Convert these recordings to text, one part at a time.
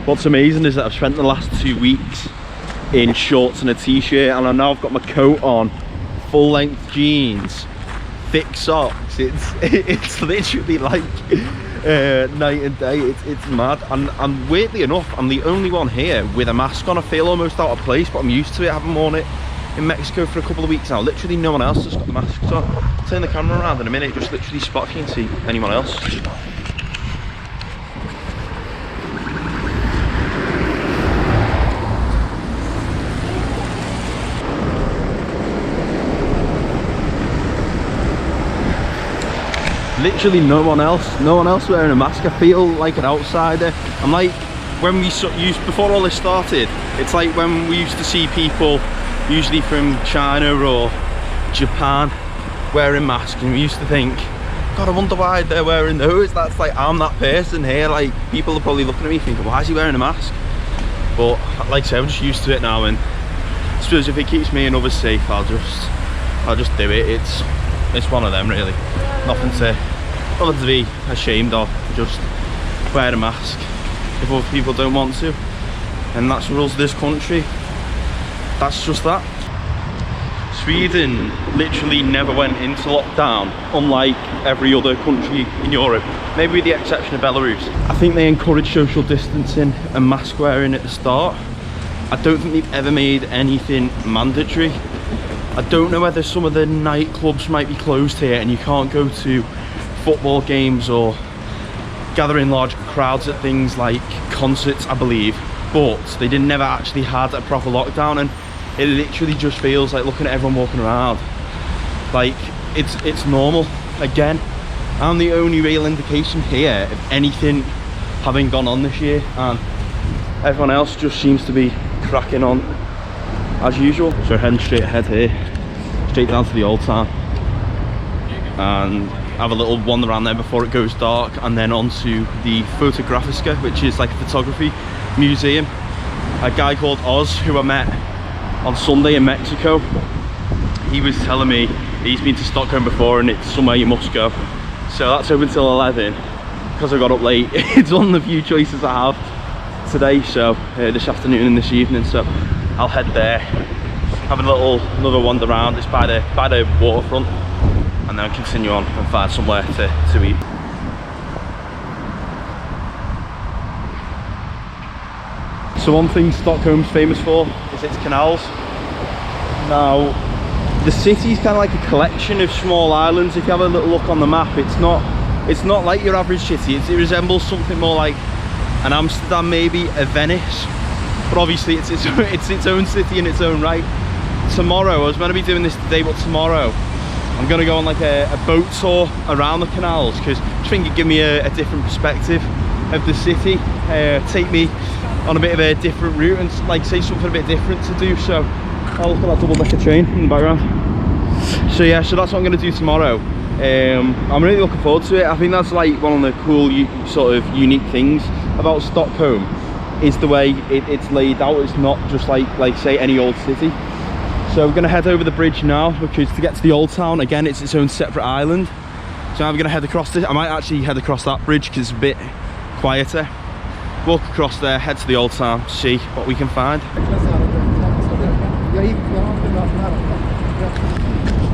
What's amazing is that I've spent the last 2 weeks in shorts and a t-shirt, and I now I've got my coat on, full length jeans, thick socks. It's literally like night and day. It's mad. And weirdly enough, I'm the only one here with a mask on. I feel almost out of place, but I'm used to it. I haven't worn it in Mexico for a couple of weeks now. Literally no one else has got the masks on. I'll turn the camera around in a minute, just literally spot if you can see anyone else. Literally no one else wearing a mask. I feel like an outsider. I'm like when we used, before all this started, it's like when we used to see people usually from China or Japan wearing masks, and we used to think, God, I wonder why they're wearing those. That's like, I'm that person here. Like, people are probably looking at me thinking, why is he wearing a mask? But like I say, I'm just used to it now, and I suppose if it keeps me and others safe, I'll just do it. It's one of them, really. Nothing to be ashamed of. Just wear a mask if other people don't want to, and that's the rules of this country. That's just that. Sweden literally never went into lockdown, unlike every other country in Europe, maybe with the exception of Belarus. I think they encourage social distancing and mask wearing at the start. I don't think they've ever made anything mandatory. I don't know whether some of the nightclubs might be closed here and you can't go to football games or gathering large crowds at things like concerts, I believe, but they never actually had a proper lockdown, and it literally just feels like looking at everyone walking around like it's normal again. I'm the only real indication here of anything having gone on this year, and everyone else just seems to be cracking on as usual. So we're heading straight ahead here, straight down to the old town, and have a little wander around there before it goes dark, and then onto the Fotografiska, which is like a photography museum. A guy called Oz, who I met on Sunday in Mexico, he was telling me he's been to Stockholm before and it's somewhere you must go. So that's open till 11. Because I got up late, it's one of the few choices I have today, so this afternoon and this evening. So I'll head there, have another wander around. It's by the waterfront, and then continue on and find somewhere to eat. So one thing Stockholm's famous for is its canals. Now, the city's kind of like a collection of small islands. If you have a little look on the map, it's not like your average city. It resembles something more like an Amsterdam, maybe a Venice, but obviously it's its own city in its own right. Tomorrow, I was meant to be doing this today, but tomorrow I'm going to go on like a boat tour around the canals, because I just think it'd give me a different perspective of the city, take me on a bit of a different route and like say something a bit different to do. So I'll look at that double-decker train in the background. So yeah, so that's what I'm going to do tomorrow. I'm really looking forward to it. I think that's like one of the cool sort of unique things about Stockholm, is the way it's laid out. It's not just like say any old city. So we're going to head over the bridge now, because to get to the old town, again, it's its own separate island. So I'm going to head across this. I might actually head across that bridge because it's a bit quieter. Walk across there, head to the old town, see what we can find.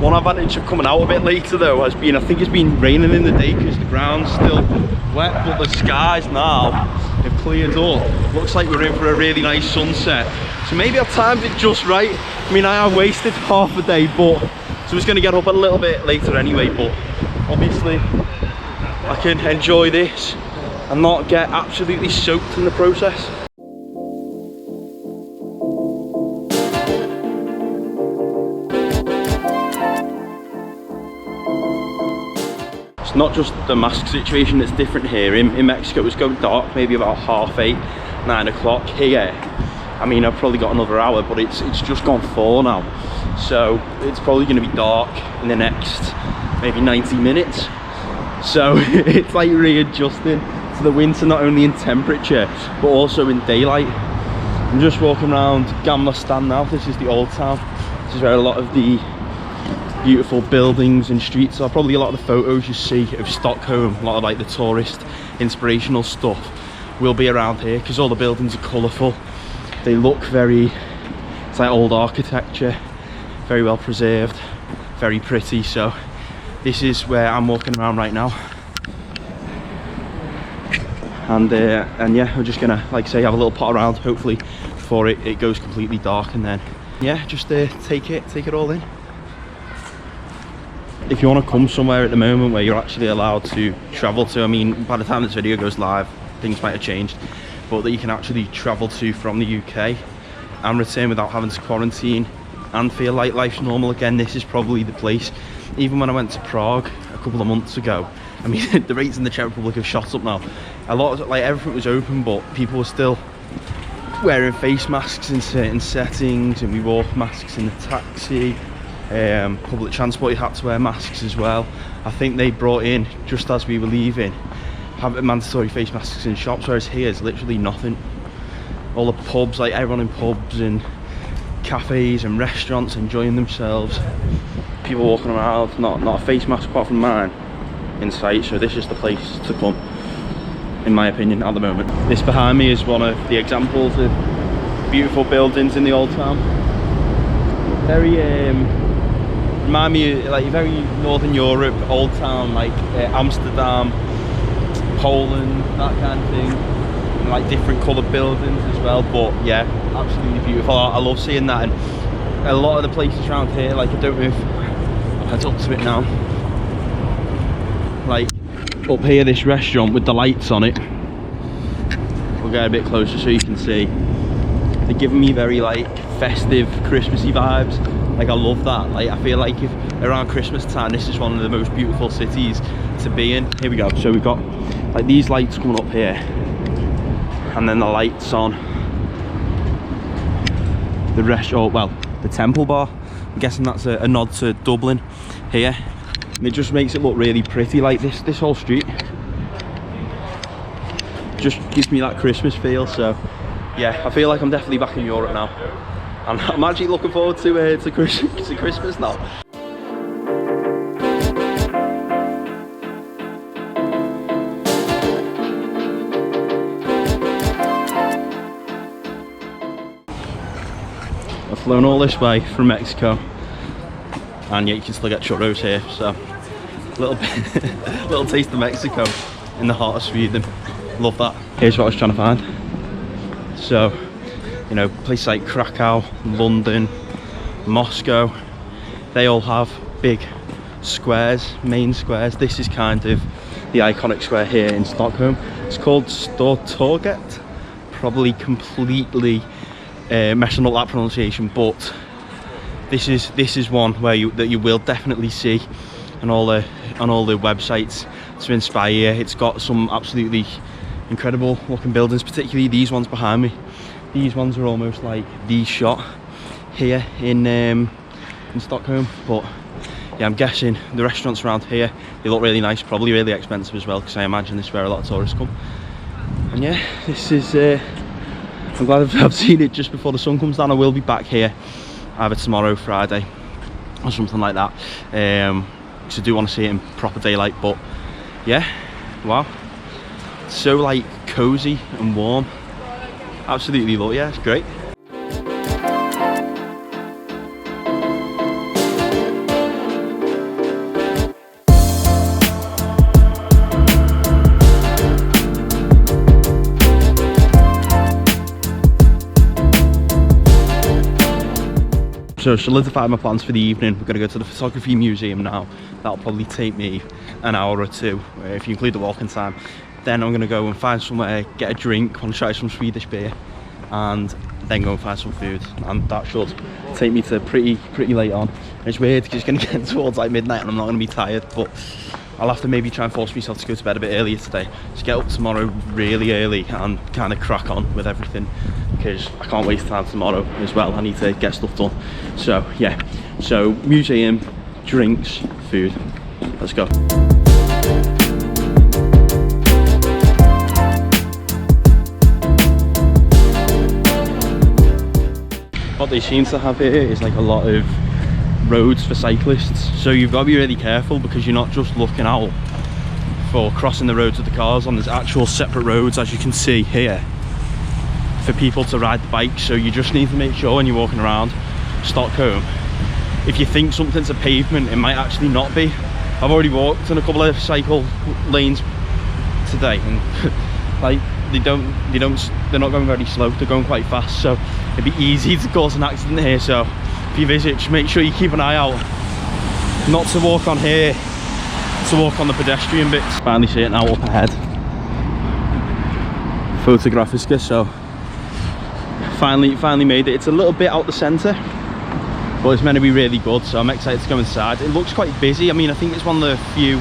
One advantage of coming out a bit later though has been, I think it's been raining in the day because the ground's still wet, but the skies now have cleared up. Looks like we're in for a really nice sunset. So maybe I've timed it just right. I mean, I have wasted half a day, but so it's going to get up a little bit later anyway, but obviously I can enjoy this and not get absolutely soaked in the process. It's not just the mask situation that's different here. In Mexico it was going dark maybe about 8:30, 9 o'clock. Here, I mean, I've probably got another hour, but it's just gone 4 now. So it's probably going to be dark in the next maybe 90 minutes. So it's like readjusting to the winter, not only in temperature, but also in daylight. I'm just walking around Gamla Stan now. This is the old town. This is where a lot of the beautiful buildings and streets are. Probably a lot of the photos you see of Stockholm, a lot of like the tourist inspirational stuff will be around here, because all the buildings are colourful. They look very, it's like old architecture, very well preserved, very pretty. So this is where I'm walking around right now. And yeah, we're just gonna, like I say, have a little pot around, hopefully before it goes completely dark, and then yeah, just take it all in. If you want to come somewhere at the moment where you're actually allowed to travel to, I mean, by the time this video goes live, things might have changed, but that you can actually travel to from the UK and return without having to quarantine and feel like life's normal again, this is probably the place. Even when I went to Prague a couple of months ago, I mean, the rates in the Czech Republic have shot up now. A lot of, like, everything was open, but people were still wearing face masks in certain settings, and we wore masks in the taxi. Public transport, you had to wear masks as well. I think they brought in, just as we were leaving, having mandatory face masks in shops, whereas here is literally nothing. All the pubs, like everyone in pubs and cafes and restaurants enjoying themselves. People walking around, not a face mask apart from mine in sight. So this is the place to come, in my opinion, at the moment. This behind me is one of the examples of beautiful buildings in the old town. Very remind me of, like, very Northern Europe, old town, like Amsterdam, Poland, that kind of thing, and like different coloured buildings as well. But yeah, absolutely beautiful. I love seeing that. And a lot of the places around here, like, I don't know if I'll head up to it now, like up here, this restaurant with the lights on it, we'll get a bit closer so you can see, they're giving me very like festive, Christmassy vibes. Like, I love that. Like, I feel like if around Christmas time, this is one of the most beautiful cities to be in. Here we go. So we've got like these lights coming up here, and then the lights on the restaurant, well, the Temple Bar. I'm guessing that's a nod to Dublin here. And it just makes it look really pretty. Like this whole street just gives me that Christmas feel. So yeah, I feel like I'm definitely back in Europe now. I'm actually looking forward to Christmas now. I've flown all this way from Mexico, and yet you can still get churros here. So little taste of Mexico in the heart of Sweden. Love that. Here's what I was trying to find. So, you know, places like Krakow, London, Moscow, they all have big squares, main squares. This is kind of the iconic square here in Stockholm. It's called Stortorget. Probably completely messing up that pronunciation, but this is one where you will definitely see on all the websites to inspire you. It's got some absolutely incredible looking buildings, particularly these ones behind me. These ones are almost like the shot here in Stockholm. But yeah, I'm guessing the restaurants around here, they look really nice, probably really expensive as well, because I imagine this is where a lot of tourists come. And yeah, this is I'm glad I've seen it just before the sun comes down. I will be back here either tomorrow, Friday, or something like that, because I do want to see it in proper daylight. But yeah, wow, so like cozy and warm. Absolutely love it. Yeah, it's great. So solidified my plans for the evening. We're going to go to the photography museum now. That'll probably take me an hour or two, if you include the walking time. Then I'm going to go and find somewhere, get a drink, want to try some Swedish beer, and then go and find some food. And that should take me to pretty late on. And it's weird because it's going to get towards like midnight and I'm not going to be tired, but I'll have to maybe try and force myself to go to bed a bit earlier today. Just get up tomorrow really early and kind of crack on with everything, because I can't waste time tomorrow as well. I need to get stuff done. So yeah, so museum, drinks, food. Let's go. What they seem to have here is like a lot of roads for cyclists, so you've got to be really careful, because you're not just looking out for crossing the roads with the cars on. There's actual separate roads, as you can see here, for people to ride the bikes. So you just need to make sure when you're walking around Stockholm, if you think something's a pavement, it might actually not be. I've already walked in a couple of cycle lanes today, and like they're not going very slow, they're going quite fast, so it'd be easy to cause an accident here. So if you visit, just make sure you keep an eye out not to walk on here, to walk on the pedestrian bits. Finally see it now up ahead, Fotografiska. So finally made it. It's a little bit out the centre, but it's meant to be really good, so I'm excited to go inside. It looks quite busy. I mean, I think it's one of the few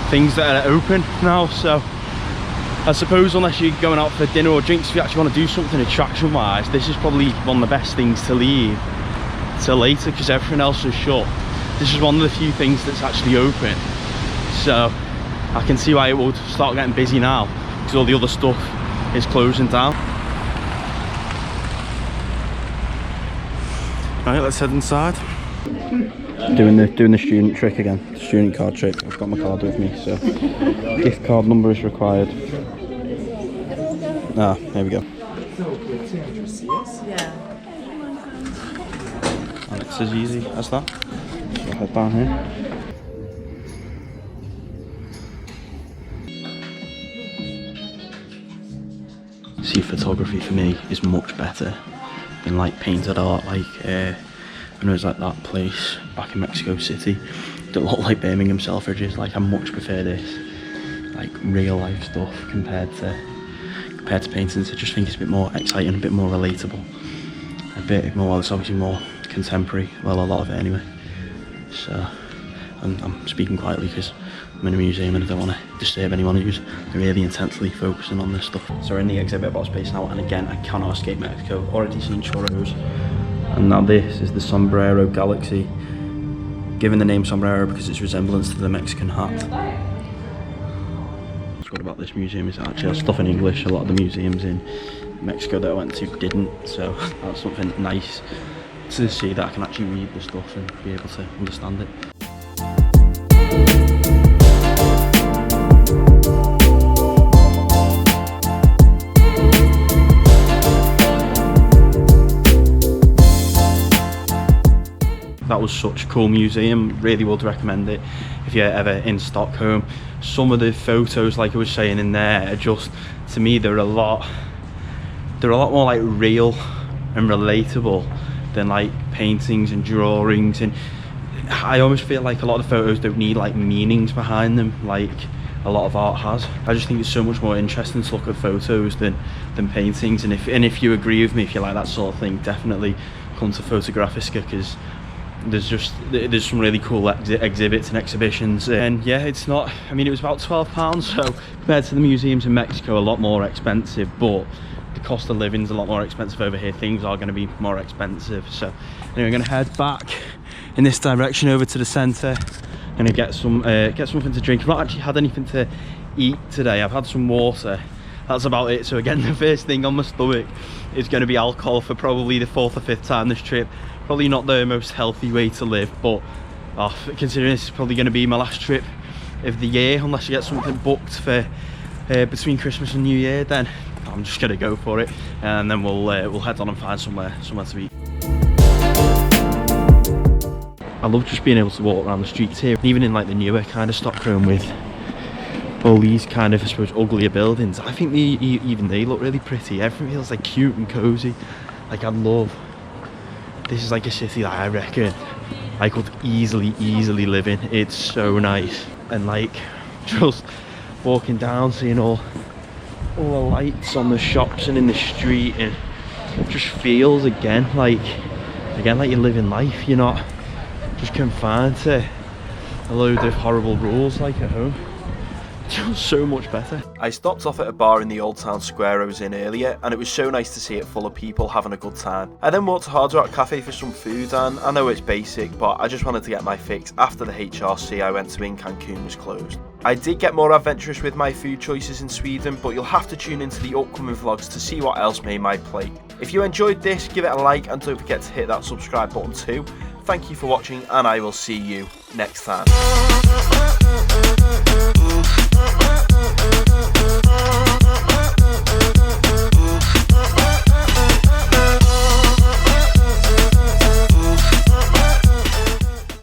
things that are open now, so I suppose unless you're going out for dinner or drinks, if you actually want to do something attraction wise, this is probably one of the best things to leave till later, because everything else is shut. This is one of the few things that's actually open, so I can see why it would start getting busy now, because all the other stuff is closing down. Right, let's head inside. Doing the student trick again, the student card trick. I've got my card with me, so gift card number is required. Ah, there we go. And it's as easy as that. So head down here. See, photography for me is much better than like painted art. Like when it was like that place back in Mexico City that looked like Birmingham Selfridges. Like I much prefer this, like real life stuff compared to paintings. I just think it's a bit more exciting, a bit more relatable, a bit more, well, it's obviously more contemporary, well, a lot of it anyway. So I'm speaking quietly because I'm in a museum and I don't want to disturb anyone who's really intensely focusing on this stuff. So we're in the exhibit box space now, and again, I cannot escape Mexico. Already seen churros, and now this is the Sombrero Galaxy, given the name sombrero because its resemblance to the Mexican hat. What's good about this museum is it actually has stuff in English. A lot of the museums in Mexico that I went to didn't, so that's something nice to see, that I can actually read the stuff and be able to understand it. That was such a cool museum, really would recommend it if you're ever in Stockholm. Some of the photos, like I was saying in there, are just, to me, they're a lot more like real and relatable than like paintings and drawings, and I almost feel like a lot of the photos don't need like meanings behind them like a lot of art has. I just think it's so much more interesting to look at photos than paintings, and if you agree with me, if you like that sort of thing, definitely come to Fotografiska, because there's some really cool exhibits and exhibitions. And yeah, it's not, I mean, it was about £12, so compared to the museums in Mexico, a lot more expensive, but the cost of living is a lot more expensive over here. Things are going to be more expensive. So anyway, I'm going to head back in this direction over to the centre and get something to drink. I've not actually had anything to eat today. I've had some water, that's about it. So again, the first thing on my stomach is going to be alcohol for probably the 4th or 5th time this trip. Probably not the most healthy way to live, but considering this is probably going to be my last trip of the year, unless I get something booked for between Christmas and New Year, then I'm just going to go for it, and then we'll head on and find somewhere to eat. I love just being able to walk around the streets here, even in like the newer kind of Stockholm with all these kind of, I suppose, uglier buildings. I think even they look really pretty. Everything feels like cute and cozy. Like this is like a city that I reckon I could easily live in. It's so nice, and like just walking down, seeing all the lights on the shops and in the street, and it just feels again like you're living life. You're not just confined to a load of horrible rules like at home. It's just so much better. I stopped off at a bar in the old town square I was in earlier, and it was so nice to see it full of people having a good time. I then walked to Hard Rock Cafe for some food, and I know it's basic, but I just wanted to get my fix after the HRC I went to in Cancun was closed. I did get more adventurous with my food choices in Sweden, but you'll have to tune into the upcoming vlogs to see what else made my plate. If you enjoyed this, give it a like, and don't forget to hit that subscribe button too. Thank you for watching, and I will see you next time.